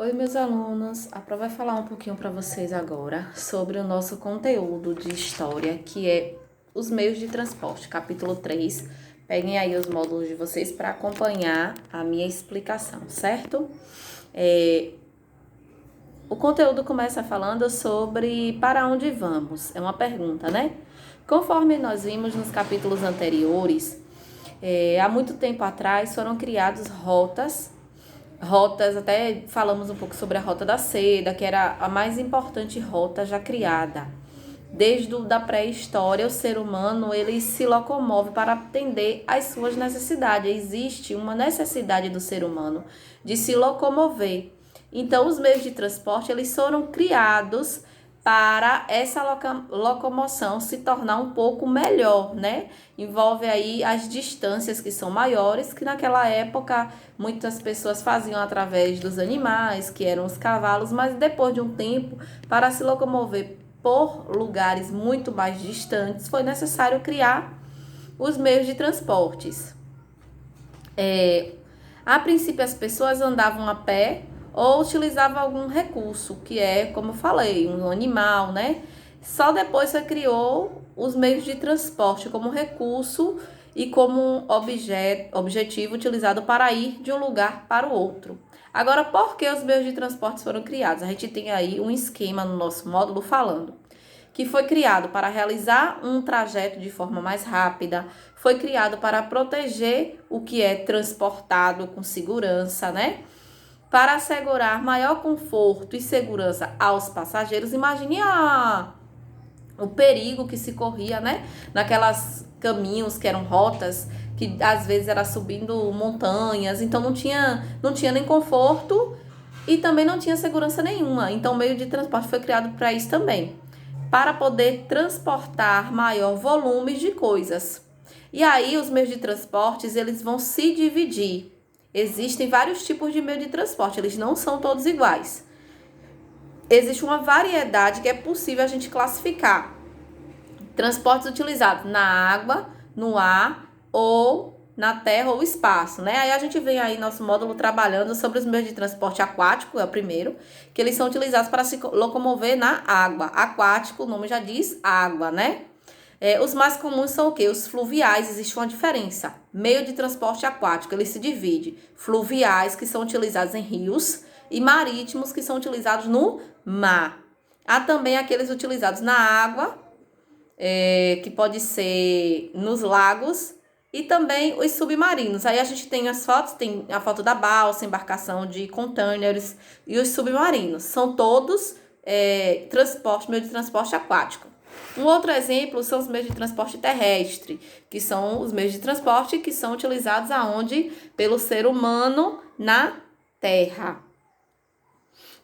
Oi, meus alunos. A Pró vai falar um pouquinho para vocês agora sobre o nosso conteúdo de história, que é os meios de transporte, capítulo 3. Peguem aí os módulos de vocês para acompanhar a minha explicação, certo? O conteúdo começa falando sobre para onde vamos. É uma pergunta, né? Conforme nós vimos nos capítulos anteriores, há muito tempo atrás foram criadas rotas, até falamos um pouco sobre a Rota da Seda, que era a mais importante rota já criada. Desde da pré-história, o ser humano ele se locomove para atender às suas necessidades. Existe uma necessidade do ser humano de se locomover. Então, os meios de transporte eles foram criados para essa locomoção se tornar um pouco melhor, né? Envolve aí as distâncias que são maiores, que naquela época muitas pessoas faziam através dos animais, que eram os cavalos, mas depois de um tempo, para se locomover por lugares muito mais distantes, foi necessário criar os meios de transportes. A princípio, as pessoas andavam a pé ou utilizavam algum recurso, que é, como eu falei, um animal, né? Só depois você criou os meios de transporte como recurso e como objetivo utilizado para ir de um lugar para o outro. Agora, por que os meios de transporte foram criados? A gente tem aí um esquema no nosso módulo falando que foi criado para realizar um trajeto de forma mais rápida, foi criado para proteger o que é transportado com segurança, né? Para assegurar maior conforto e segurança aos passageiros. Imagine o perigo que se corria, né? Naquelas caminhos que eram rotas, que às vezes era subindo montanhas, então não tinha nem conforto e também não tinha segurança nenhuma. Então o meio de transporte foi criado para isso também, para poder transportar maior volume de coisas. E aí os meios de transportes, eles vão se dividir. Existem vários tipos de meio de transporte, eles não são todos iguais. Existe uma variedade que é possível a gente classificar. Transportes utilizados na água, no ar ou na terra ou espaço, né? Aí a gente vem aí nosso módulo trabalhando sobre os meios de transporte aquático, é o primeiro, que eles são utilizados para se locomover na água. Aquático, o nome já diz água, né? Os mais comuns são o quê? Os fluviais, existe uma diferença. Meio de transporte aquático, ele se divide. Fluviais, que são utilizados em rios, e marítimos, que são utilizados no mar. Há também aqueles utilizados na água, que pode ser nos lagos, e também os submarinos. Aí a gente tem as fotos, tem a foto da balsa, embarcação de containers e os submarinos. São todos meio de transporte aquático. Um outro exemplo são os meios de transporte terrestre, que são os meios de transporte que são utilizados aonde? Pelo ser humano na terra.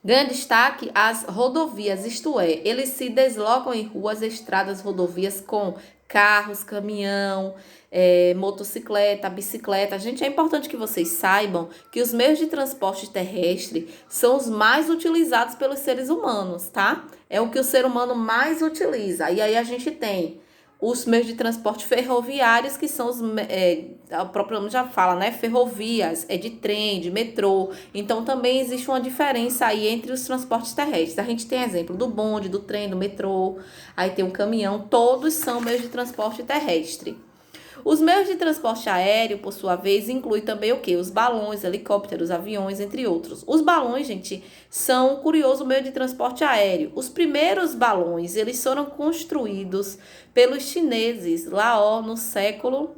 Grande destaque as rodovias, isto é, eles se deslocam em ruas, estradas, rodovias com carros, caminhão, motocicleta, bicicleta. Gente, é importante que vocês saibam que os meios de transporte terrestre são os mais utilizados pelos seres humanos, tá? É o que o ser humano mais utiliza. E aí a gente tem os meios de transporte ferroviários, que são o próprio nome já fala, né? Ferrovias, é de trem, de metrô. Então, também existe uma diferença aí entre os transportes terrestres. A gente tem exemplo do bonde, do trem, do metrô, aí tem um caminhão, todos são meios de transporte terrestre. Os meios de transporte aéreo, por sua vez, inclui também o quê? Os balões, helicópteros, aviões, entre outros. Os balões, gente, são um curioso meio de transporte aéreo. Os primeiros balões, eles foram construídos pelos chineses lá, no século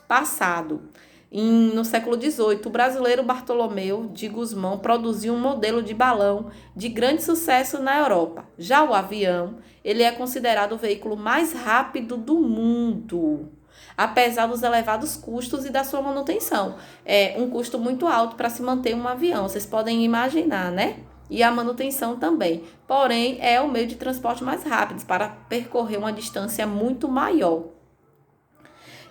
passado. No século XVIII, o brasileiro Bartolomeu de Gusmão produziu um modelo de balão de grande sucesso na Europa. Já o avião, ele é considerado o veículo mais rápido do mundo, apesar dos elevados custos e da sua manutenção. É um custo muito alto para se manter um avião, vocês podem imaginar, né? E a manutenção também. Porém, é o meio de transporte mais rápido para percorrer uma distância muito maior.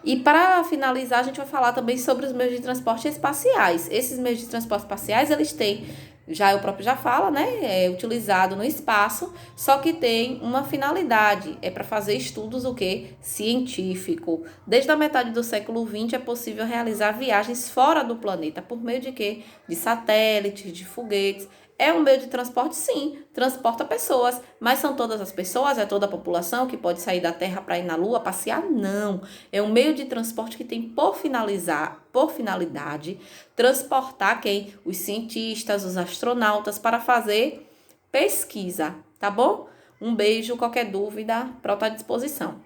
E para finalizar, a gente vai falar também sobre os meios de transporte espaciais. Esses meios de transporte espaciais, eles têm, já o próprio já fala, né? É utilizado no espaço, só que tem uma finalidade, é para fazer estudos o quê? Científico. Desde a metade do século XX é possível realizar viagens fora do planeta, por meio de quê? De satélites, de foguetes. É um meio de transporte, sim, transporta pessoas, mas são todas as pessoas, é toda a população que pode sair da Terra para ir na Lua passear? Não. É um meio de transporte que tem por finalidade, transportar quem? Os cientistas, os astronautas para fazer pesquisa, tá bom? Um beijo, qualquer dúvida, pronto à disposição.